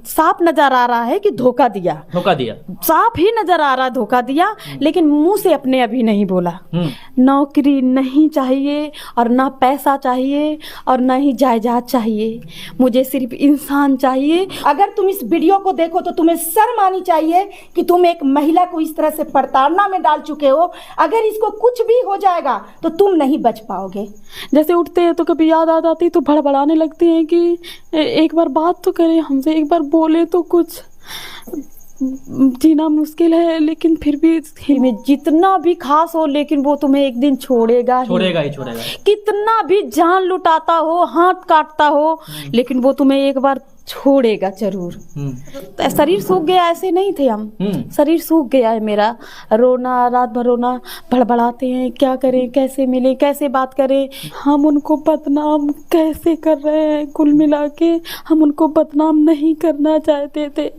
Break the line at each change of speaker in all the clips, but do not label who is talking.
साफ नजर आ रहा है कि धोखा दिया, साफ ही नजर आ रहा धोखा दिया, लेकिन मुंह से अपने अभी नहीं बोला। नौकरी नहीं चाहिए और ना पैसा चाहिए और ना ही जायदाद चाहिए, मुझे सिर्फ इंसान चाहिए।
अगर तुम इस वीडियो को देखो तो तुम्हें शर्म आनी चाहिए कि तुम एक महिला को इस तरह से प्रताड़ना में डाल चुके हो। अगर इसको कुछ भी हो जाएगा तो तुम नहीं बच पाओगे।
जैसे उठते हैं तो कभी याद आ जाती तो भड़बड़ाने लगते हैं कि एक बार बात तो करे हमसे, एक बार बोले तो कुछ। जीना मुश्किल है लेकिन फिर भी में जितना भी खास हो, लेकिन वो तुम्हें एक दिन छोड़ेगा ही। कितना भी जान लुटाता हो, हाथ काटता हो, लेकिन वो तुम्हें एक बार छोड़ेगा जरूर। शरीर सूख गया, ऐसे नहीं थे हम, शरीर सूख गया है मेरा। रोना, रात भर रोना, भड़बड़ाते हैं, क्या करें, कैसे मिले, कैसे बात करें, हम उनको बदनाम कैसे कर रहे हैं। कुल मिला के हम उनको बदनाम नहीं करना चाहते थे,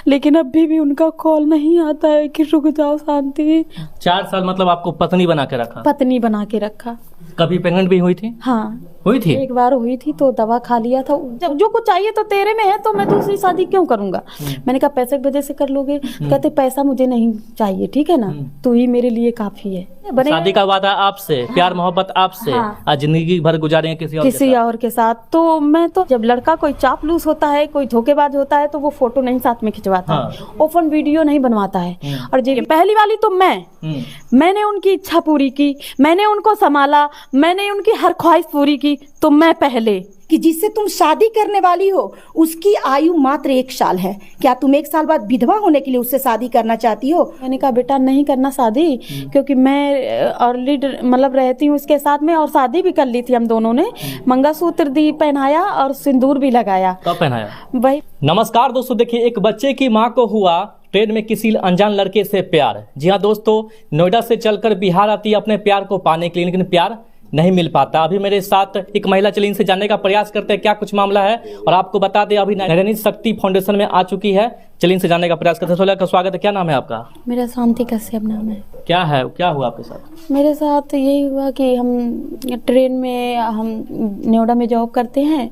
लेकिन अभी भी उनका कॉल नहीं आता है कि रुक जाओ शांति।
4 साल मतलब आपको पत्नी बना के रखा?
पत्नी बना के रखा।
कभी प्रेग्नेंट भी हुई थी?
हाँ
हुई थी,
एक बार हुई थी तो दवा खा लिया था। जब जो कुछ चाहिए तो तेरे में है तो मैं दूसरी शादी क्यों करूंगा। मैंने कहा पैसे की वजह से कर लोगे? कहते पैसा मुझे नहीं चाहिए, ठीक है ना, तू ही मेरे लिए काफी है।
शादी का वादा आपसे, प्यार मोहब्बत आपसे, आज जिंदगी भर गुजारेंगे किसी और के साथ।
तो मैं तो जब लड़का कोई चापलूस होता है, कोई धोखेबाज होता है, तो वो फोटो नहीं साथ में खिंचवाता है, ओपन वीडियो नहीं बनवाता है। और जी पहली वाली तो मैंने उनकी इच्छा पूरी की, मैंने उनको संभाला, मैंने उनकी हर ख्वाहिश पूरी की। तो मैं पहले
कि जिससे तुम शादी करने वाली हो उसकी आयु मात्र 1 साल है, क्या तुम 1 साल बाद विधवा होने के लिए उससे शादी करना चाहती हो?
मैंने कहा बेटा नहीं करना शादी, क्योंकि मैं ऑलरेडी मतलब रहती हूँ उसके साथ में, और शादी भी कर ली थी हम दोनों ने। मंगलसूत्र दी पहनाया और सिंदूर भी लगाया।
कब पहनाया
भाई?
नमस्कार दोस्तों, देखिए एक बच्चे की माँ को हुआ ट्रेन में किसी अनजान लड़के से प्यार। जी हाँ दोस्तों, नोएडा से चलकर बिहार आती है अपने प्यार को पाने के लिए, लेकिन प्यार नहीं मिल पाता। अभी मेरे साथ एक महिला चली, इनसे जानने का प्रयास करते हैं क्या कुछ मामला है। और आपको बता दें अभी नारी शक्ति फाउंडेशन में आ चुकी है, चलिए इनसे जानने का प्रयास करते हैं। का स्वागत है, क्या नाम है आपका?
मेरा शांति कश्यप नाम है।
क्या हुआ आपके साथ?
मेरे साथ यही हुआ कि हम ट्रेन में, हम नोएडा में जॉब करते हैं,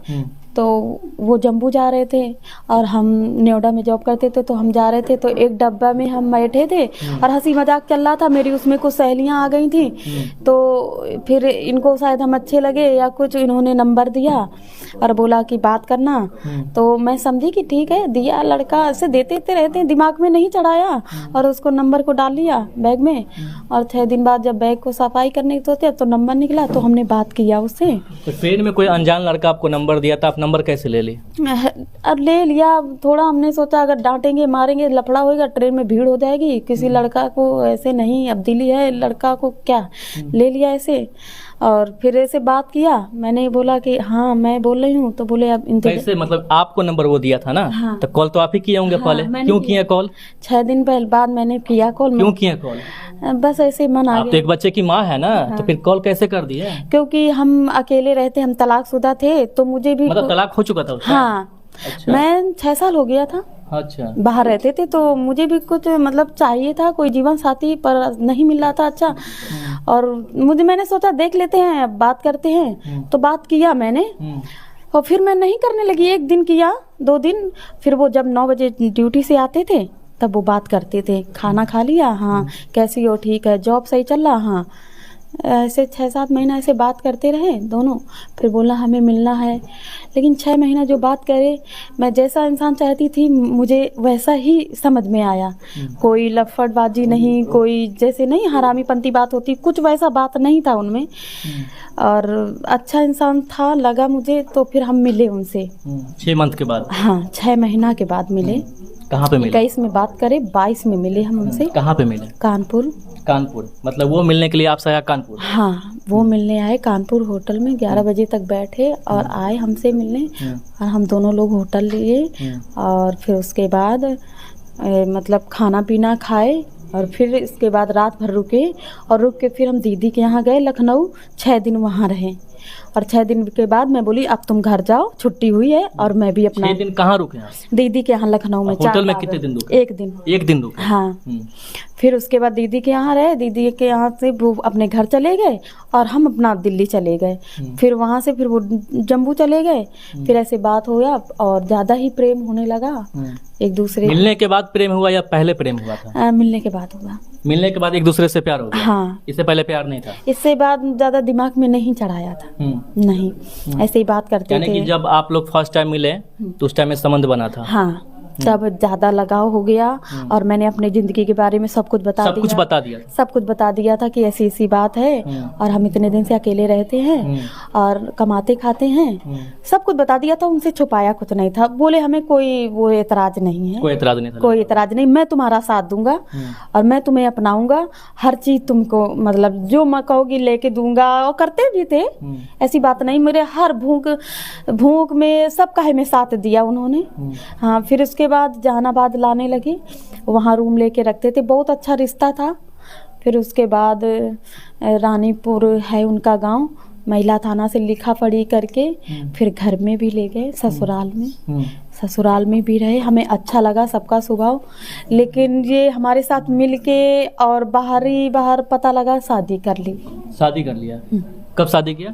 तो वो जम्मू जा रहे थे और हम नोएडा में जॉब करते थे, तो हम जा रहे थे। तो एक डब्बा में हम बैठे थे और हंसी मजाक चल रहा था। मेरी उसमें कुछ सहेलियां आ गई थी, तो फिर इनको शायद हम अच्छे लगे या कुछ, इन्होंने नंबर दिया और बोला कि बात करना। तो मैं समझी कि ठीक है, दिया, लड़का ऐसे देते रहते हैं, दिमाग में नहीं चढ़ाया और उसको नंबर को डाल लिया बैग में। और 6 दिन बाद जब बैग को सफाई करने के होते तो नंबर निकला, तो हमने बात किया उससे।
तो ट्रेन में कोई अनजान लड़का आपको नंबर दिया था, नंबर कैसे ले ली?
अब ले लिया, थोड़ा हमने सोचा अगर डांटेंगे मारेंगे लफड़ा होएगा, ट्रेन में भीड़ हो जाएगी, किसी लड़का को ऐसे नहीं, अब दिली है लड़का को क्या, ले लिया ऐसे। और फिर ऐसे बात किया, मैंने बोला कि हाँ मैं बोल रही हूँ, तो बोले अब
कैसे, मतलब आपको नंबर वो दिया था ना?
हाँ।
तो कॉल तो आप ही किए होंगे पहले, क्यों किया कॉल?
6 दिन पहले बाद मैंने किया कॉल।
क्यों किया कॉल?
बस ऐसे मन आ गया।
आप तो एक बच्चे की माँ है ना, तो फिर कॉल कैसे कर दिया?
क्योंकि हम अकेले रहते, हम तलाकशुदा थे, तो मुझे भी
मतलब तलाक हो चुका था उसका?
हाँ। अच्छा। मैं 6 साल हो गया था।
अच्छा।
बाहर रहते थे, तो मुझे भी कुछ मतलब चाहिए था, कोई जीवन साथी, पर नहीं मिल रहा था अच्छा। और मैंने सोचा देख लेते हैं, बात करते हैं, तो बात किया मैंने। और फिर मैं नहीं करने लगी, 1 दिन किया, 2 दिन, फिर वो जब 9 बजे ड्यूटी से आते थे तब वो बात करते थे, खाना खा लिया, हाँ कैसी हो, ठीक है, जॉब सही चल रहा, हाँ। ऐसे 6-7 महीना ऐसे बात करते रहे दोनों। फिर बोला हमें मिलना है, लेकिन 6 महीना जो बात करे, मैं जैसा इंसान चाहती थी मुझे वैसा ही समझ में आया। कोई लफड़बाजी नहीं, कोई जैसे नहीं हरामीपंती बात होती, कुछ वैसा बात नहीं था उनमें। और अच्छा इंसान था लगा मुझे। तो फिर हम मिले उनसे
6 मंथ के बाद? हाँ,
6 महीना के बाद मिले।
कहाँ पे मिले?
21 में बात करे, 22 में मिले हम उनसे।
कहाँ पे मिले?
कानपुर।
मतलब वो मिलने के लिए आपसे आया कानपुर?
हाँ, वो मिलने आए कानपुर होटल में, 11 बजे तक बैठे और आए हमसे मिलने। और हम दोनों लोग होटल लिए और फिर उसके बाद मतलब खाना पीना खाए और फिर इसके बाद रात भर रुके और रुक के फिर हम दीदी के यहाँ गए लखनऊ, 6 दिन वहाँ रहे। और 6 दिन के बाद मैं बोली अब तुम घर जाओ, छुट्टी हुई है। और मैं भी अपना
6 दिन कहाँ रुके आप?
दीदी के यहाँ लखनऊ में।
होटल में
चार
कितने दिन
बार।
रुके?
1 दिन।
1 दिन रुके।
हाँ। फिर उसके बाद दीदी के यहाँ रहे, दीदी के यहाँ से वो अपने घर चले गए और हम अपना दिल्ली चले गए। फिर वहाँ से फिर वो जम्मू चले गए। फिर ऐसे बात हो गया और ज़्यादा ही प्रेम होने लगा एक दूसरे।
मिलने के बाद प्रेम हुआ या पहले प्रेम हुआ था?
मिलने के बाद हुआ।
मिलने के बाद एक दूसरे से प्यार हो गया?
हाँ।
इससे पहले प्यार नहीं था?
इससे बाद ज़्यादा दिमाग में नहीं चढ़ाया था। नहीं, ऐसे ही बात करते
यानी कि
थे।
जब आप लोग फर्स्ट टाइम मिले तो उस टाइम में संबंध बना था?
हाँ, तब ज़्यादा लगाव हो गया और मैंने अपनी ज़िंदगी के बारे में सब कुछ बता दिया।
सब कुछ बता दिया?
सब कुछ बता दिया था कि ऐसी ऐसी बात है और हम इतने दिन से अकेले रहते हैं और कमाते खाते हैं। सब कुछ बता दिया था, उनसे छुपाया कुछ नहीं था। बोले हमें कोई वो एतराज़ नहीं है।
कोई एतराज़ नहीं था?
कोई एतराज़ नहीं, मैं तुम्हारा साथ दूंगा और मैं तुम्हें अपनाऊंगा। हर चीज़ तुमको मतलब जो मैं कहोगी लेके दूंगा। और करते भी थे, ऐसी बात नहीं। मेरे हर भूख में सब काहे में साथ दिया उन्होंने। हाँ, फिर उसके बाद जहानाबाद लाने लगे, वहाँ रूम लेके रखते थे, बहुत अच्छा रिश्ता था। फिर उसके बाद रानीपुर है उनका गांव, महिला थाना से लिखा पढ़ी करके फिर घर में भी ले गए, ससुराल में। ससुराल में भी रहे, हमें अच्छा लगा सबका स्वभाव। लेकिन ये हमारे साथ मिलके और बाहर पता लगा शादी कर ली।
शादी कर लिया? कब शादी किया?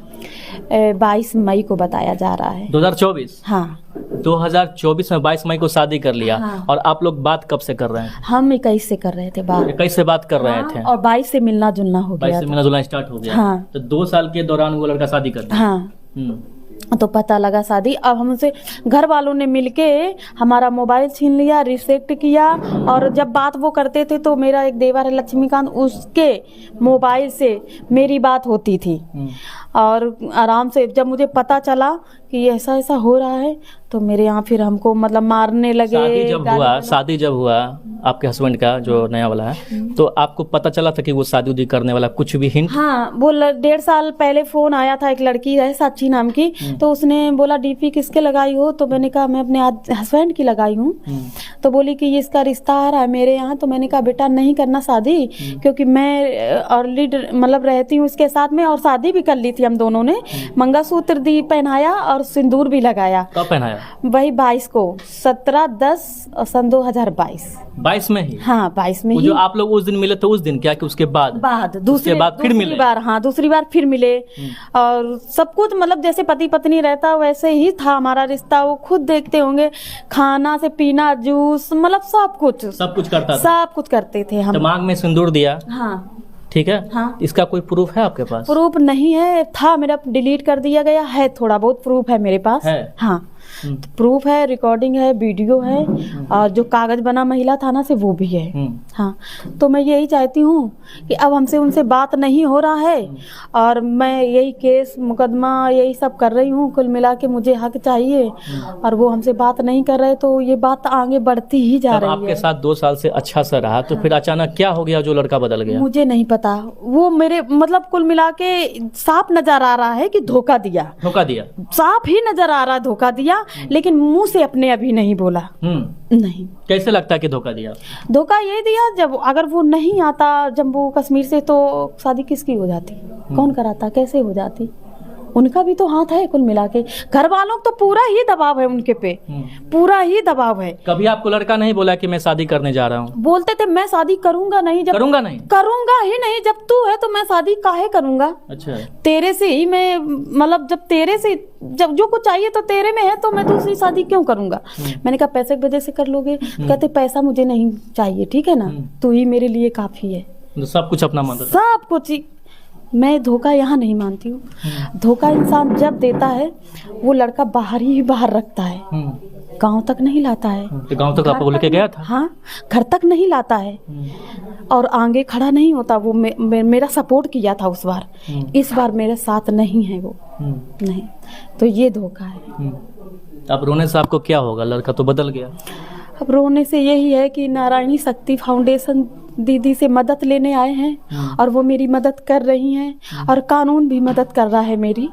22 मई को बताया जा रहा है।
2024?
हाँ,
2024 में 22 मई को शादी कर लिया।
हाँ।
और आप लोग बात कब से कर रहे हैं?
हम 21 से कर रहे थे बात।
21 से बात कर रहे थे
और 22 से मिलना जुलना हो
22
गया
से
था।
मिलना जुलना स्टार्ट हो गया।
हाँ।
तो 2 साल के दौरान वो लड़का शादी कर लिया?
हाँ, तो पता लगा शादी। अब हमसे घर वालों ने मिलके हमारा मोबाइल छीन लिया, रिसेक्ट किया। और जब बात वो करते थे तो मेरा एक देवर है लक्ष्मीकांत, उसके मोबाइल से मेरी बात होती थी। और आराम से जब मुझे पता चला कि ऐसा ऐसा हो रहा है तो मेरे यहाँ फिर हमको मतलब मारने लगे।
शादी जब हुआ आपके हस्बैंड का जो नया वाला है, तो आपको पता चला था कि वो शादी उदी करने वाला? कुछ भी हिंट?
हाँ, वो 1.5 साल पहले फोन आया था, एक लड़की है साक्षी नाम की, तो उसने बोला डीपी किसके लगाई हो? तो मैंने कहा मैं अपने हस्बैंड की लगाई हूँ। तो बोली कि इसका रिश्ता आ रहा है मेरे यहाँ। तो मैंने कहा बेटा नहीं करना शादी, क्योंकि मैं ऑलरेडी मतलब रहती हूँ इसके साथ में और शादी भी कर ली थी हम दोनों ने। मंगलसूत्र दी पहनाया और सिंदूर भी लगाया।
कब पहनाया?
वही 22 को, 17/10 सन 2022।
22 में ही?
हाँ, 22 में ही।
जो आप लोग उस दिन मिले तो उस दिन क्या कि उसके बाद
दूसरी
बार फिर मिले?
बार, हाँ, दूसरी बार फिर मिले। और सब कुछ मतलब जैसे पति पत्नी रहता वैसे ही था हमारा रिश्ता। वो खुद देखते होंगे, खाना से पीना, जूस, मतलब सब कुछ
करता था?
सब कुछ करते थे हम।
दिमाग में सिंदूर दिया?
हाँ।
ठीक है।
हाँ।
इसका कोई प्रूफ है आपके पास?
प्रूफ नहीं है, था मेरा, डिलीट कर दिया गया है। थोड़ा बहुत प्रूफ है मेरे पास
है?
हाँ, तो प्रूफ है, रिकॉर्डिंग है, वीडियो है और जो कागज बना महिला थाना से वो भी है। हाँ, तो मैं यही चाहती हूँ कि अब हमसे उनसे बात नहीं हो रहा है और मैं यही केस मुकदमा यही सब कर रही हूँ। कुल मिला के मुझे हक चाहिए और वो हमसे बात नहीं कर रहे, तो ये बात आगे बढ़ती ही जा रही है।
आपके साथ 2 साल से अच्छा सा रहा, तो फिर अचानक क्या हो गया जो लड़का बदल गया?
मुझे नहीं पता। वो मेरे मतलब कुल मिला के साफ नजर आ रहा है कि धोखा दिया।
धोखा दिया? साफ
ही नजर आ रहा धोखा दिया, लेकिन मुंह से अपने अभी नहीं बोला। नहीं।
कैसे लगता है कि धोखा दिया?
धोखा ये दिया, जब अगर वो नहीं आता जम्मू कश्मीर से तो शादी किसकी हो जाती? कौन कराता? कैसे हो जाती? उनका भी तो हाथ है कुल मिला के। घर वालों तो पूरा ही दबाव है उनके पे, पूरा ही दबाव है।
कभी आपको लड़का नहीं बोला कि मैं शादी करने जा रहा हूँ?
बोलते थे मैं शादी करूंगा नहीं, जब करूंगा ही नहीं, जब तू है तो मैं शादी काहे करूंगा? अच्छा, तेरे से ही मैं मतलब जब तेरे से जब जो कुछ चाहिए तो तेरे में है, तो मैं दूसरी शादी क्यों करूंगा? मैंने कहा पैसे की वजह से कर लोगे? कहते पैसा मुझे नहीं चाहिए, ठीक है ना, तू ही मेरे लिए काफी है।
सब कुछ अपना मानता था?
सब कुछ। मैं धोखा यहाँ नहीं मानती हूँ। धोखा इंसान जब देता है वो लड़का बाहर ही बाहर रखता है, गांव तक नहीं लाता है।
तो गांव तक आपको लेके गया था?
हाँ, घर तक नहीं लाता है और आगे खड़ा नहीं होता। वो मेरा सपोर्ट किया था उस बार, इस बार मेरे साथ नहीं है वो। नहीं, तो ये धोखा है।
अब रोने से आपको क्या होगा? लड़का तो बदल गया।
अब रोने से यही है कि नारायणी शक्ति फाउंडेशन दीदी से मदद लेने आए हैं और वो मेरी मदद कर रही हैं और कानून भी मदद कर रहा है मेरी।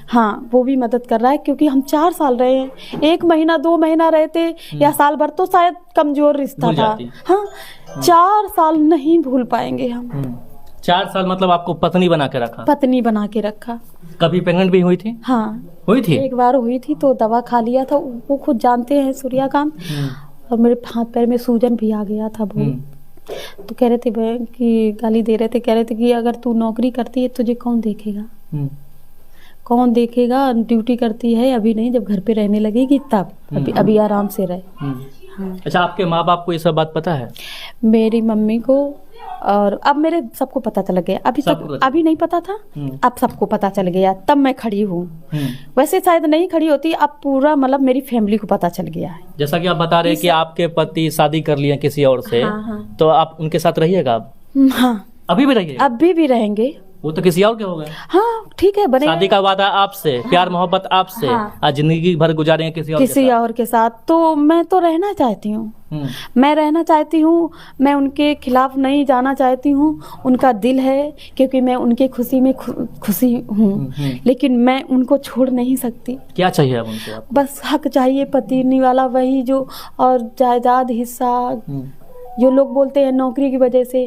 हाँ, वो भी मदद कर रहा है, क्योंकि हम 4 साल रहे हैं। 1 महीना 2 महीना रहते या साल भर तो शायद कमजोर रिश्ता था। हाँ, 4 साल नहीं भूल पाएंगे हम।
4 साल मतलब आपको पत्नी बना के रखा।
पत्नी बना के रखा।
कभी प्रेग्नेंट भी हुई थी?
हाँ,
हुई थी।
एक बार हुई थी तो दवा खा लिया था, वो खुद जानते हैं सूर्यकांत। और मेरे हाथ पैर में सूजन भी आ गया था बहुत। तो कह रहे थे कि गाली दे रहे थे, कह रहे थे कि अगर तू नौकरी करती है तुझे कौन देखेगा, कौन देखेगा, ड्यूटी करती है अभी नहीं, जब घर पे रहने लगेगी तब, अभी आराम से रहे। हाँ।
अच्छा, आपके माँ बाप को ये सब बात पता है?
मेरी मम्मी को, और अब मेरे सबको पता चल गया। अभी तक अभी नहीं पता था, अब सबको पता चल गया, तब मैं खड़ी हूँ। वैसे शायद नहीं खड़ी होती, अब पूरा मतलब मेरी फैमिली को पता चल गया है।
जैसा कि आप बता रहे हैं कि आपके पति शादी कर लिए किसी और से।
हाँ।
तो आप उनके साथ रहिएगा अब?
हाँ,
अभी भी रहिएगा?
अभी भी रहेंगे।
वो तो किसी और के हो गए।
हाँ ठीक है, बने।
शादी का वादा आपसे, प्यार मोहब्बत आपसे, आज जिंदगी भर गुजारे किसी
और के साथ। तो मैं तो रहना चाहती हूँ, मैं रहना चाहती हूँ, मैं उनके खिलाफ नहीं जाना चाहती हूँ। उनका दिल है, क्योंकि मैं उनके खुशी में खुशी हूँ, लेकिन मैं उनको छोड़ नहीं सकती।
क्या चाहिए अब उनसे आपको?
बस हक चाहिए, पतिनी वाला वही जो, और जायदाद हिस्सा। जो लोग बोलते हैं नौकरी की वजह से,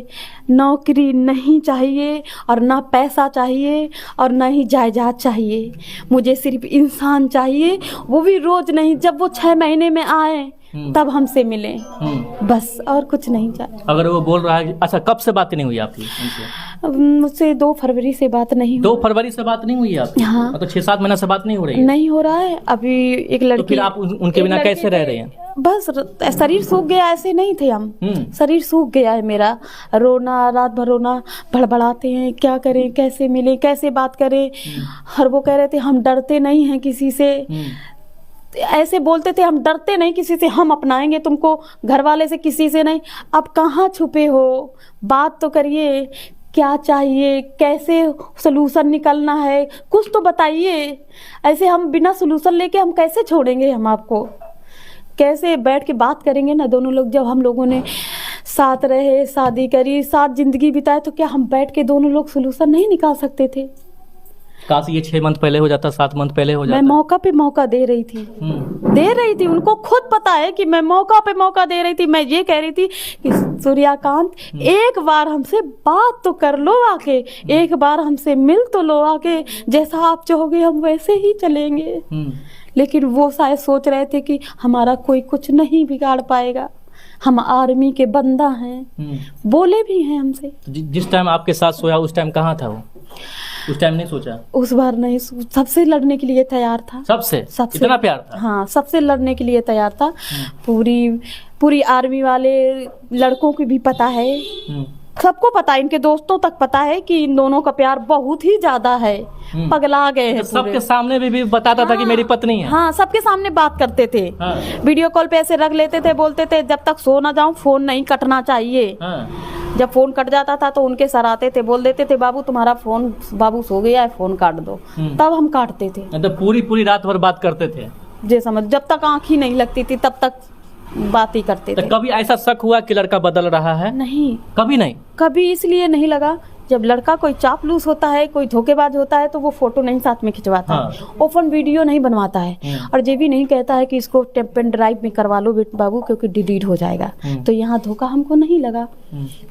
नौकरी नहीं चाहिए, और ना पैसा चाहिए, और ना ही जायदाद चाहिए। मुझे सिर्फ इंसान चाहिए, वो भी रोज नहीं, जब वो 6 महीने में आए तब हमसे मिले, बस, और कुछ नहीं चाहिए।
अगर वो बोल रहा है, अच्छा कब से बात नहीं हुई आपकी उनसे?
मुझसे 2 फरवरी से बात नहीं हुई।
2 फरवरी से बात नहीं हुई आपकी?
हाँ।
तो 6-7 महीना से बात नहीं हो रही है?
नहीं हो रहा है। अभी एक लड़की।
तो फिर आप उनके बिना कैसे रह रहे हैं?
बस शरीर सूख गया, ऐसे नहीं थे हम। शरीर सूख गया है मेरा, रोना, रात भर रोना, भड़बड़ाते हैं, क्या करें, कैसे मिले, कैसे बात करें। और वो कह रहे थे हम डरते नहीं हैं किसी से, ऐसे बोलते थे, हम डरते नहीं किसी से, हम अपनाएंगे तुमको, घर वाले से, किसी से नहीं। अब कहाँ छुपे हो, बात तो करिए, क्या चाहिए, कैसे सलूशन निकलना है, कुछ तो बताइए। ऐसे हम बिना सलूशन लेके हम कैसे छोड़ेंगे, हम आपको कैसे बैठ के बात करेंगे ना दोनों लोग। जब हम लोगों ने साथ रहे, शादी करी, साथ जिंदगी बिताए, तो क्या हम बैठ के दोनों लोग सलूशन नहीं निकाल सकते थे?
काश ये 6 मंथ पहले हो जाता, 7 मंथ पहले हो जाता।
मैं मौका पे मौका दे रही थी, उनको खुद पता है कि मैं मौका पे मौका दे रही थी। मैं ये कह रही थी कि सूर्यकांत, एक बार हमसे बात तो कर लो आके, एक बार हमसे मिल तो लो आके, जैसा आप चाहोगे हम वैसे ही चलेंगे। लेकिन वो शायद सोच रहे थे कि हमारा कोई कुछ नहीं बिगाड़ पाएगा, हम आर्मी के बंदा हैं। बोले भी हैं हमसे।
जिस टाइम आपके साथ सोया उस टाइम कहाँ था वो? उस टाइम नहीं सोचा? उस
बार नहीं, सबसे लड़ने के लिए तैयार था।
सबसे इतना प्यार था? हाँ,
सबसे लड़ने के लिए तैयार था। पूरी आर्मी वाले लड़कों को भी पता है, सबको पता है, इनके दोस्तों तक पता है कि इन दोनों का प्यार बहुत ही ज्यादा है। पगला गए हैं।
सबके सामने भी बताता था कि मेरी पत्नी है।
हाँ, सबके सामने बात करते थे। वीडियो कॉल पे ऐसे रख लेते थे, बोलते थे जब तक सो ना जाऊं फोन नहीं कटना चाहिए। जब फोन कट जाता था तो उनके सर आते थे, बोल देते थे बाबू तुम्हारा फोन, बाबू सो गया है, फोन काट दो। तब हम काटते थे।
तो पूरी रात भर बात करते थे?
जे समझ, जब तक आँख ही नहीं लगती थी तब तक बात ही करते थे।
कभी ऐसा शक हुआ कि लड़का बदल रहा है? नहीं, कभी नहीं।
कभी इसलिए नहीं लगा, जब लड़का कोई चापलूस होता है, कोई धोखेबाज होता है, तो वो फोटो नहीं साथ में खिंचवाता है, ओपन वीडियो नहीं बनवाता है, और ये भी नहीं कहता है कि इसको पेन ड्राइव में करवा लो बाबू क्योंकि डिलीट हो जाएगा। तो यहाँ धोखा हमको नहीं लगा।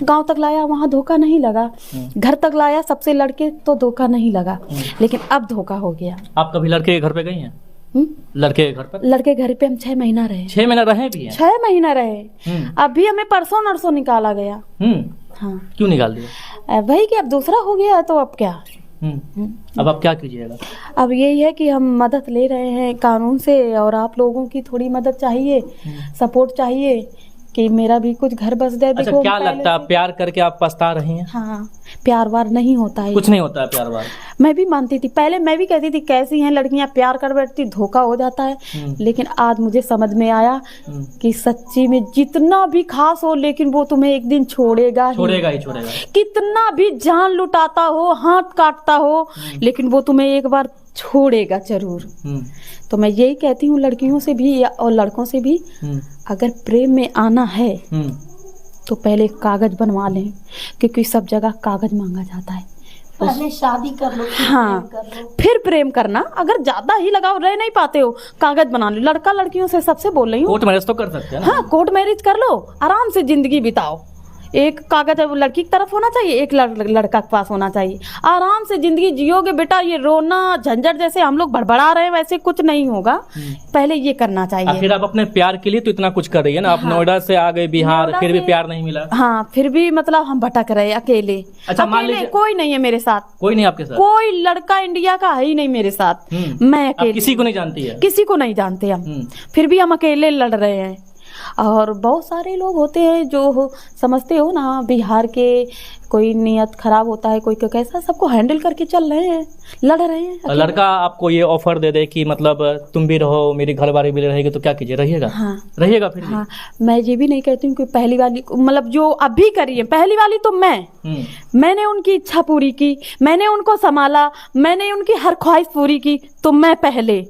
गांव तक लाया, वहाँ धोखा नहीं लगा। घर तक लाया सबसे लड़के, तो धोखा नहीं लगा। लेकिन अब धोखा हो गया।
आप कभी लड़के के घर पे गई हैं? लड़के के घर पर?
लड़के घर पे हम 6 महीना रहे।
6 महीना रहे भी हैं?
6 महीना रहे। अभी हमें परसों नरसों निकाला गया। हाँ।
क्यों निकाल दिया?
वही कि अब दूसरा हो गया, तो अब क्या।
अब आप क्या कीजिएगा?
अब यही है कि हम मदद ले रहे हैं कानून से, और आप लोगों की थोड़ी मदद चाहिए, सपोर्ट चाहिए कि मेरा भी कुछ घर बस दे।
अच्छा, क्या लगता है प्यार करके आप पछता रही हैं?
हाँ, प्यार वार नहीं होता है,
कुछ नहीं होता है प्यार वार।
मैं भी मानती थी पहले, मैं भी कहती थी कैसी हैं लड़कियां, प्यार कर बैठती, धोखा हो जाता है। लेकिन आज मुझे समझ में आया कि सच्ची में जितना भी खास हो, लेकिन वो तुम्हें एक दिन छोड़ेगा ही छोड़ेगा। कितना भी जान लुटाता हो, हाथ काटता हो, लेकिन वो तुम्हें एक बार छोड़ेगा जरूर। तो मैं यही कहती हूँ लड़कियों से भी और लड़कों से भी, अगर प्रेम में आना है तो पहले कागज बनवा लें, क्योंकि सब जगह कागज मांगा जाता है।
पहले शादी कर लो,
हाँ, फिर प्रेम करना। अगर ज्यादा ही लगाव रह नहीं पाते हो, कागज बना लो। लड़का लड़कियों से सबसे बोल रही हूँ,
कोर्ट मैरिज तो कर सकते हैं ना?
हाँ, कोर्ट मैरिज कर लो, आराम से जिंदगी बिताओ। एक कागज अब लड़की की तरफ होना चाहिए, एक लड़का के पास होना चाहिए। आराम से जिंदगी जियोगे बेटा, ये रोना झंझट जैसे हम लोग बड़बड़ा रहे हैं वैसे कुछ नहीं होगा। पहले ये करना चाहिए।
आखिर आप अपने प्यार के लिए तो इतना कुछ कर रही है ना, आप नोएडा से आ गए बिहार,
नोएडा
फिर भी
से-
प्यार नहीं मिला।
हाँ, फिर भी मतलब हम भटक रहे अकेले।
अच्छा, मान
अकेले,
लीजिए-
कोई नहीं है मेरे साथ,
कोई नहीं आपके साथ?
कोई लड़का इंडिया का है ही नहीं मेरे साथ। मैं
आप
अकेले,
किसी को नहीं जानती है?
किसी को नहीं जानते हम, फिर भी हम अकेले लड़ रहे हैं। और बहुत सारे लोग होते हैं जो समझते हो ना, बिहार के कोई नियत खराब होता है, कोई कैसा, सबको हैंडल करके चल रहे हैं, लड़ रहे हैं अकेले।
लड़का आपको ये ऑफर दे दे कि मतलब तुम भी रहो, मेरी घरवाली भी रहेगी, तो क्या कीजिए? रहिएगा?
हाँ,
रहिएगा फिर भी?
हाँ, मैं ये भी नहीं कहती हूँ कि पहली वाली मतलब जो अभी करी है, पहली वाली तो मैंने उनकी इच्छा पूरी की, मैंने उनको संभाला, मैंने उनकी हर ख्वाहिश पूरी की, तो मैं पहले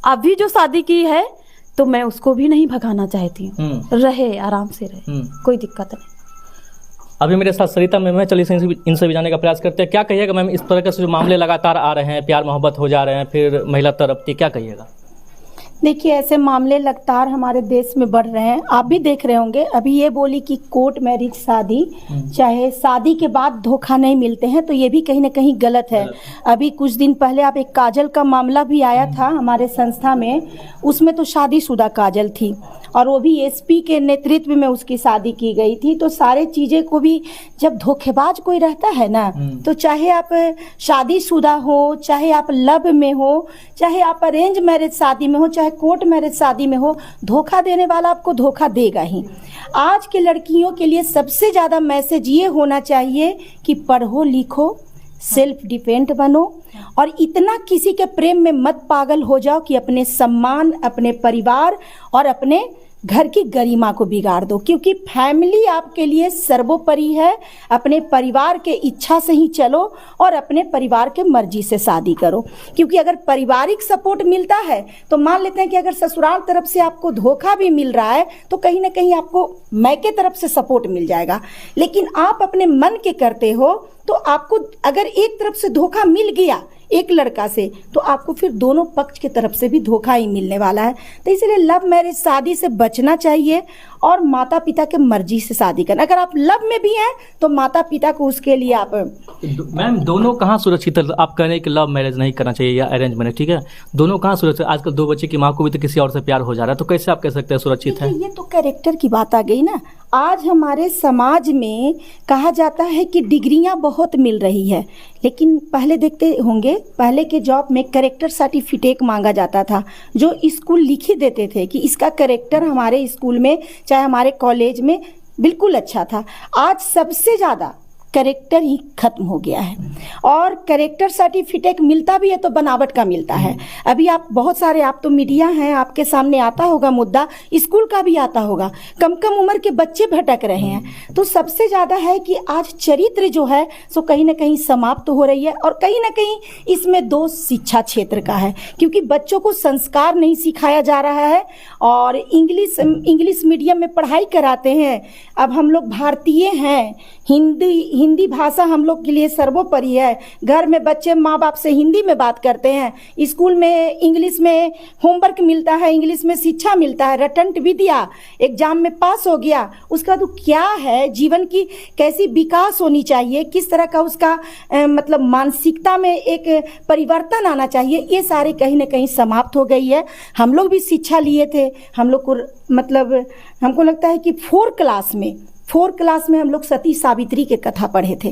अभी जो शादी की है तो मैं उसको भी नहीं भगाना चाहती हूँ, रहे आराम से रहे, कोई दिक्कत नहीं।
अभी मेरे साथ सरिता मैम है, चलिए इनसे भी जानने का प्रयास करते हैं। क्या कहिएगा मैम, इस तरह से जो मामले लगातार आ रहे हैं, प्यार मोहब्बत हो जा रहे हैं, फिर महिला तड़पती, क्या कहिएगा?
देखिए, ऐसे मामले लगातार हमारे देश में बढ़ रहे हैं। आप भी देख रहे होंगे, अभी ये बोली कि कोर्ट मैरिज शादी, चाहे शादी के बाद धोखा नहीं मिलते हैं, तो ये भी कहीं ना कहीं गलत है। अभी कुछ दिन पहले आप एक काजल का मामला भी आया था हमारे संस्था में, उसमें तो शादीशुदा काजल थी और वो भी एसपी के नेतृत्व में उसकी शादी की गई थी। तो सारे चीज़ें को भी, जब धोखेबाज कोई रहता है ना, तो चाहे आप शादीशुदा हो, चाहे आप लव में हो, चाहे आप अरेंज मैरिज शादी में हो, चाहे कोर्ट मैरिज शादी में हो, धोखा देने वाला आपको धोखा देगा ही। आज के लड़कियों के लिए सबसे ज़्यादा मैसेज ये होना चाहिए कि पढ़ो लिखो, सेल्फ डिपेंड बनो, और इतना किसी के प्रेम में मत पागल हो जाओ कि अपने सम्मान, अपने परिवार और अपने घर की गरिमा को बिगाड़ दो। क्योंकि फैमिली आपके लिए सर्वोपरि है। अपने परिवार के इच्छा से ही चलो और अपने परिवार के मर्जी से शादी करो। क्योंकि अगर पारिवारिक सपोर्ट मिलता है तो मान लेते हैं कि अगर ससुराल तरफ से आपको धोखा भी मिल रहा है तो कहीं ना कहीं आपको मैके तरफ से सपोर्ट मिल जाएगा। लेकिन आप अपने मन के करते हो तो आपको अगर एक तरफ से धोखा मिल गया एक लड़का से, तो आपको फिर दोनों पक्ष की तरफ से भी धोखा ही मिलने वाला है। तो इसलिए लव मैरिज शादी से बचना चाहिए और माता पिता के मर्जी से शादी करना। अगर आप लव में भी हैं तो माता पिता को उसके लिए आप
मैम, दोनों कहाँ सुरक्षित है? आप कह रहे हैं कि लव मैरिज नहीं करना चाहिए या अरेंज मैरिज, ठीक है, दोनों कहाँ सुरक्षित? आजकल 2 बच्चे की माँ को भी तो किसी और से प्यार हो जा रहा है, तो कैसे आप कह सकते हैं सुरक्षित है?
ये तो कैरेक्टर की बात आ गई ना। आज हमारे समाज में कहा जाता है कि डिग्रियां बहुत मिल रही है, लेकिन पहले देखते होंगे, पहले के जॉब में कैरेक्टर सर्टिफिकेट मांगा जाता था, जो स्कूल लिख ही देते थे कि इसका कैरेक्टर हमारे स्कूल में चाहे हमारे कॉलेज में बिल्कुल अच्छा था। आज सबसे ज़्यादा कैरेक्टर ही खत्म हो गया है और कैरेक्टर सर्टिफिकेट मिलता भी है तो बनावट का मिलता है। अभी आप बहुत सारे, आप तो मीडिया हैं, आपके सामने आता होगा मुद्दा, स्कूल का भी आता होगा, कम कम उम्र के बच्चे भटक रहे हैं। तो सबसे ज़्यादा है कि आज चरित्र जो है सो कहीं ना कहीं समाप्त हो रही है और कहीं ना कहीं इसमें दोष शिक्षा क्षेत्र का है, क्योंकि बच्चों को संस्कार नहीं सिखाया जा रहा है और इंग्लिश मीडियम में पढ़ाई कराते हैं। अब हम लोग भारतीय हैं, हिंदी भाषा हम लोग के लिए सर्वोपरि है। घर में बच्चे माँ बाप से हिंदी में बात करते हैं, स्कूल में इंग्लिश में होमवर्क मिलता है, इंग्लिश में शिक्षा मिलता है, रटंट भी दिया, एग्जाम में पास हो गया, उसका तो क्या है, जीवन की कैसी विकास होनी चाहिए, किस तरह का उसका मतलब मानसिकता में एक परिवर्तन आना चाहिए, ये सारे कहीं ना कहीं समाप्त हो गई है। हम लोग भी शिक्षा लिए थे, हम लोग को मतलब हमको लगता है कि 4 क्लास में हम लोग सती सावित्री के कथा पढ़े थे।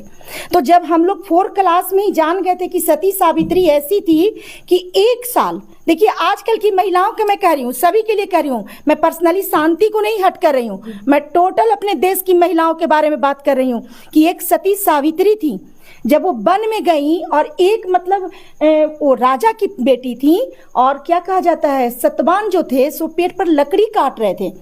तो जब हम लोग 4 क्लास में ही जान गए थे कि सती सावित्री ऐसी थी कि 1 साल, देखिए आजकल की महिलाओं के मैं कह रही हूँ, सभी के लिए कह रही हूँ, मैं पर्सनली शांति को नहीं हट कर रही हूँ, मैं टोटल अपने देश की महिलाओं के बारे में बात कर रही हूँ कि एक सती सावित्री थी। जब वो वन में गई और एक मतलब वो राजा की बेटी थी और क्या कहा जाता है, सतवान जो थे सो पेट पर लकड़ी काट रहे थे।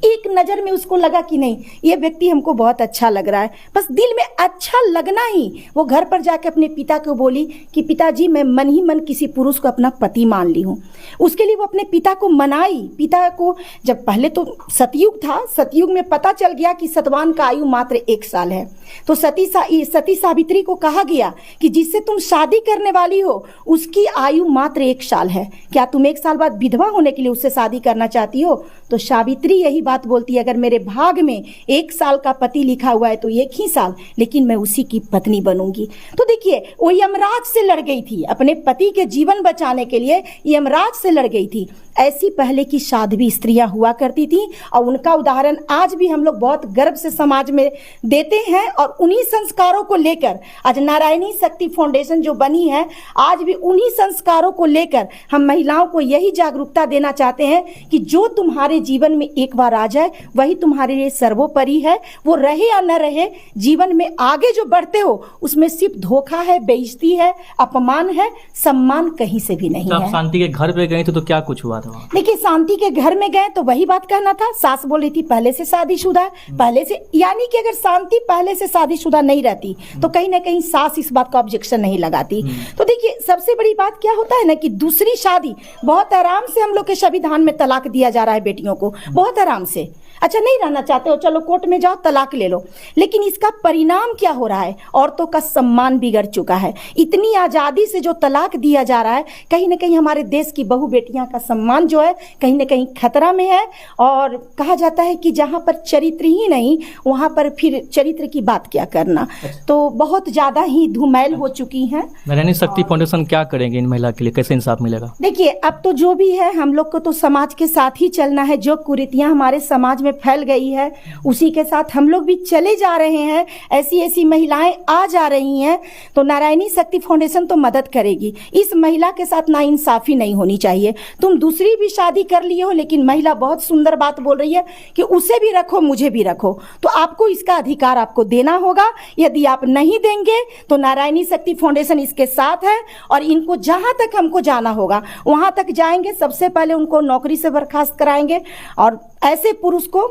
एक नज़र में उसको लगा कि नहीं, ये व्यक्ति हमको बहुत अच्छा लग रहा है, बस दिल में अच्छा लगना ही वो घर पर जाकर अपने पिता को बोली कि पिताजी मैं मन ही मन किसी पुरुष को अपना पति मान ली हूँ। उसके लिए वो अपने पिता को मनाई। पिता को जब पहले तो सतयुग था, सतयुग में पता चल गया कि सतवान का आयु मात्र 1 साल है, तो सती सावित्री को कहा गया कि जिससे तुम शादी करने वाली हो उसकी आयु मात्र 1 साल है, क्या तुम 1 साल बाद विधवा होने के लिए उससे शादी करना चाहती हो? तो सावित्री यही बात बोलती है, अगर मेरे भाग में 1 साल का पति लिखा हुआ है तो 1 ही साल, लेकिन मैं उसी की पत्नी बनूंगी। तो देखिए, वो यमराज से लड़ गई थी, अपने पति के जीवन बचाने के लिए यमराज से लड़ गई थी। ऐसी पहले की साध्वी स्त्रियां हुआ करती थी और उनका उदाहरण आज भी हम लोग बहुत गर्व से समाज में देते हैं। और उन्हीं संस्कारों को लेकर आज नारायणी शक्ति फाउंडेशन जो बनी है, आज भी उन्हीं संस्कारों को लेकर हम महिलाओं को यही जागरूकता देना चाहते हैं कि जो तुम्हारे जीवन में एक बार आ जाए वही तुम्हारे लिए सर्वोपरि है। वो रहे या न रहे, जीवन में आगे जो बढ़ते हो उसमें सिर्फ धोखा है, बेइज्जती है, अपमान है, सम्मान कहीं से भी नहीं है।
शांति के घर पे गई तो क्या कुछ हुआ था?
देखिए, शांति के घर में गए तो वही बात कहना था, सास बोल रही थी पहले से शादीशुदा है, पहले से, यानी कि अगर शांति पहले से शादीशुदा नहीं रहती तो कहीं ना कहीं सास इस बात का ऑब्जेक्शन नहीं लगाती। तो देखिए, सबसे बड़ी बात क्या होता है ना कि दूसरी शादी बहुत आराम से हम लोग के संविधान में तलाक दिया जा रहा है बेटियों को, बहुत आराम से। अच्छा, नहीं रहना चाहते हो, चलो कोर्ट में जाओ, तलाक ले लो। लेकिन इसका परिणाम क्या हो रहा है? औरतों का सम्मान बिगड़ चुका है। इतनी आजादी से जो तलाक दिया जा रहा है, कहीं ना कहीं हमारे देश की बहू बेटियां का सम्मान जो है कहीं ना कहीं खतरा में है। और कहा जाता है कि जहां पर चरित्र ही नहीं, वहां पर फिर चरित्र की बात क्या करना। तो बहुत ज्यादा ही धूमैल हो चुकी है।
नारायणी शक्ति फाउंडेशन क्या करेंगे इन महिला के लिए, कैसे इंसाफ मिलेगा?
देखिए, अब तो जो भी है हम लोग को तो समाज के साथ ही चलना है। जो कुरीतियां हमारे समाज में फैल गई है उसी के साथ हम लोग भी चले जा रहे हैं। ऐसी ऐसी महिलाएं आ जा रही हैं तो नारायणी शक्ति फाउंडेशन तो मदद करेगी। इस महिला के साथ नाइंसाफी नहीं होनी चाहिए। तुम दूसरी भी शादी कर लिए हो, लेकिन महिला बहुत सुंदर बात बोल रही है कि उसे भी रखो, मुझे भी रखो। तो आपको इसका अधिकार आपको देना होगा। यदि आप नहीं देंगे तो नारायणी शक्ति फाउंडेशन इसके साथ है और इनको जहां तक हमको जाना होगा वहां तक जाएंगे। सबसे पहले उनको नौकरी से बर्खास्त कराएंगे और ऐसे पुरुष को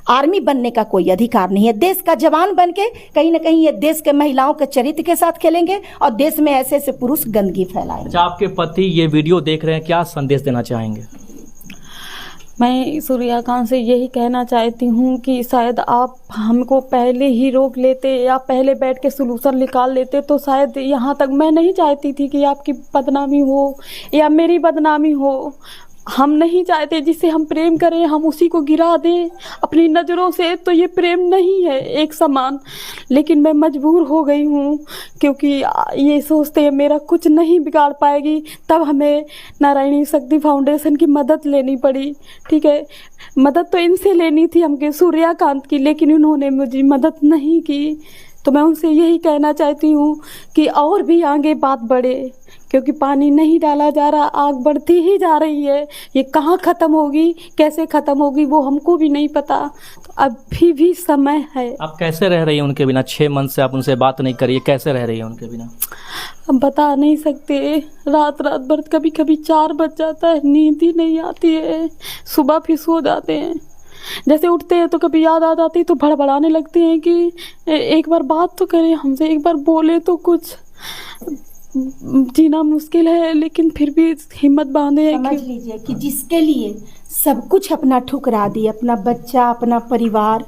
आर्मी बनने का कोई अधिकार नहीं है। देश का जवान बन के कहीं ना कहीं ये देश के महिलाओं के चरित्र के साथ खेलेंगे और देश में ऐसे ऐसे पुरुष गंदगी फैलाएंगे।
अच्छा, आपके पति ये वीडियो देख रहे हैं, क्या संदेश देना चाहेंगे?
मैं सूर्यकांत से यही कहना चाहती हूँ कि शायद आप हमको पहले ही रोक लेते या पहले बैठ के सलूशन निकाल लेते तो शायद यहाँ तक। मैं नहीं चाहती थी कि आपकी बदनामी हो या मेरी बदनामी हो। हम नहीं चाहते जिससे हम प्रेम करें हम उसी को गिरा दें अपनी नज़रों से, तो ये प्रेम नहीं है एक समान। लेकिन मैं मजबूर हो गई हूँ क्योंकि ये सोचते हैं मेरा कुछ नहीं बिगाड़ पाएगी, तब हमें नारायणी शक्ति फाउंडेशन की मदद लेनी पड़ी। ठीक है, मदद तो इनसे लेनी थी हमके, सूर्यकांत की, लेकिन उन्होंने मुझे मदद नहीं की। तो मैं उनसे यही कहना चाहती हूँ कि और भी आगे बात बढ़े, क्योंकि पानी नहीं डाला जा रहा, आग बढ़ती ही जा रही है। ये कहाँ ख़त्म होगी, कैसे ख़त्म होगी वो हमको भी नहीं पता। तो अभी भी समय है।
आप कैसे रह रही हैं उनके बिना? 6 मंथ से आप उनसे बात नहीं करिए, कैसे रह रही हैं उनके बिना?
हम बता नहीं सकते। रात रात भर कभी कभी 4 बज जाता है, नींद ही नहीं आती है। सुबह फिर सो जाते हैं, जैसे उठते हैं तो कभी याद आ जाती तो भड़बड़ाने लगते हैं कि एक बार बात तो करें हमसे, एक बार बोले तो कुछ। जीना मुश्किल है लेकिन फिर भी हिम्मत बांधे।
समझ लीजिए कि जिसके लिए सब कुछ अपना ठुकरा दी, अपना बच्चा, अपना परिवार,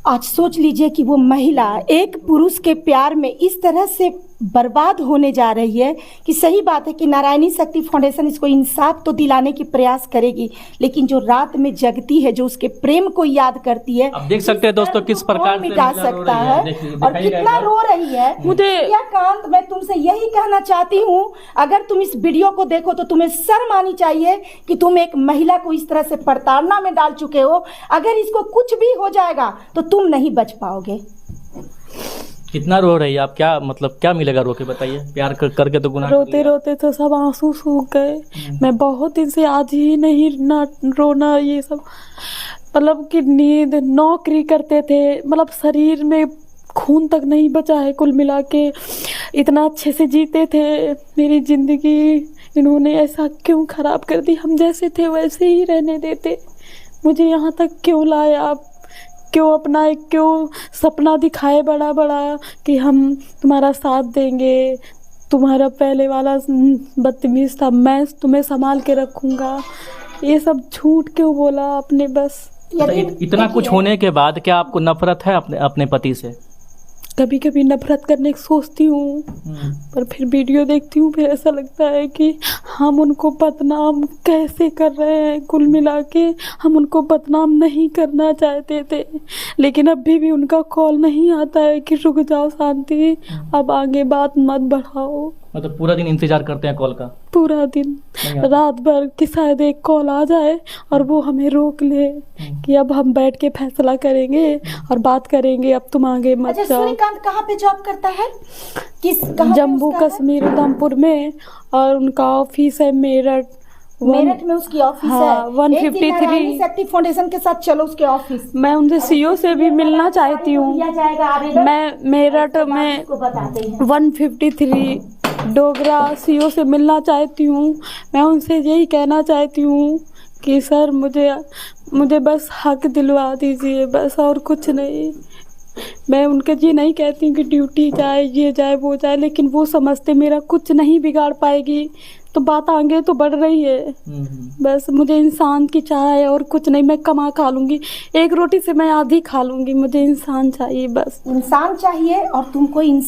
आज सोच लीजिए कि वो महिला एक पुरुष के प्यार में इस तरह से बर्बाद होने जा रही है कि सही बात है कि नारायणी शक्ति फाउंडेशन इसको इंसाफ तो दिलाने की प्रयास करेगी, लेकिन जो रात में जगती है, जो उसके प्रेम को याद करती है,
अब देख सकते हैं दोस्तों किस प्रकार से
मिटा सकता है और कितना रो रही है। मुझे कांत, मैं तुमसे यही कहना चाहती हूँ, अगर तुम इस वीडियो को देखो तो तुम्हें शर्म आनी चाहिए कि तुम एक महिला को इस तरह से प्रताड़ना में डाल चुके हो। अगर इसको कुछ भी हो जाएगा तो तुम नहीं बच पाओगे।
कितना रो रही है आप? क्या मतलब क्या मिलेगा रो के, बताइए? प्यार करके तो गुनाह।
रोते रोते तो सब आंसू सूख गए। मैं बहुत दिन से आज ही नहीं ना रोना, ये सब मतलब कि नींद, नौकरी करते थे, मतलब शरीर में खून तक नहीं बचा है कुल मिला के। इतना अच्छे से जीते थे मेरी ज़िंदगी, इन्होंने ऐसा क्यों ख़राब कर दी? हम जैसे थे वैसे ही रहने देते। मुझे यहाँ तक क्यों लाया आप? क्यों अपना एक क्यों सपना दिखाए बड़ा बड़ा कि हम तुम्हारा साथ देंगे, तुम्हारा पहले वाला बदतमीज था, मैं तुम्हें संभाल के रखूँगा, ये सब झूठ क्यों बोला आपने? बस
इतना कुछ होने के बाद क्या आपको नफरत है अपने पति से?
कभी कभी नफरत करने की सोचती हूँ, पर फिर वीडियो देखती हूँ, फिर ऐसा लगता है कि हम उनको बदनाम कैसे कर रहे हैं। कुल मिला के हम उनको बदनाम नहीं करना चाहते थे, लेकिन अभी भी उनका कॉल नहीं आता है कि रुक जाओ शांति, अब आगे बात मत बढ़ाओ।
मतलब पूरा दिन इंतजार करते हैं कॉल का?
पूरा दिन, रात भर कि शायद एक कॉल आ जाए और वो हमें रोक ले कि अब हम बैठ के फैसला करेंगे और बात करेंगे, अब तुम आगे मत
अच्छा,
जाओ।
सूर्यकांत कहाँ पे जॉब करता है? कहाँ पे
जम्मू
उसका है?
कश्मीर उधमपुर में, और उनका ऑफिस है मेरठ।
मेरठ में उसकी ऑफिस
हाँ,
है।
153
एक दिन नारायणी शक्ति फाउंडेशन के साथ चलो उसके ऑफिस।
मैं उनसे सीईओ से भी मिलना चाहती हूँ।
दिया जाएगा आवेदन।
मैं मेरठ में
उसको बताते हैं।
153 डोगरा सीईओ से मिलना चाहती हूँ। मैं उनसे यही कहना चाहती हूँ कि सर मुझे बस हक दिलवा दीजिए, बस और कुछ नहीं। मैं उनके ये नहीं कहती हूँ कि ड्यूटी जाए, ये जाए, वो जाए, लेकिन वो समझते मेरा कुछ नहीं बिगाड़ पाएगी, तो बात आगे तो बढ़ रही है। बस मुझे इंसान की चाह है और कुछ नहीं। मैं कमा खा लूँगी, एक रोटी से मैं आधी खा लूँगी, मुझे इंसान चाहिए, बस
इंसान चाहिए और तुमको इंसान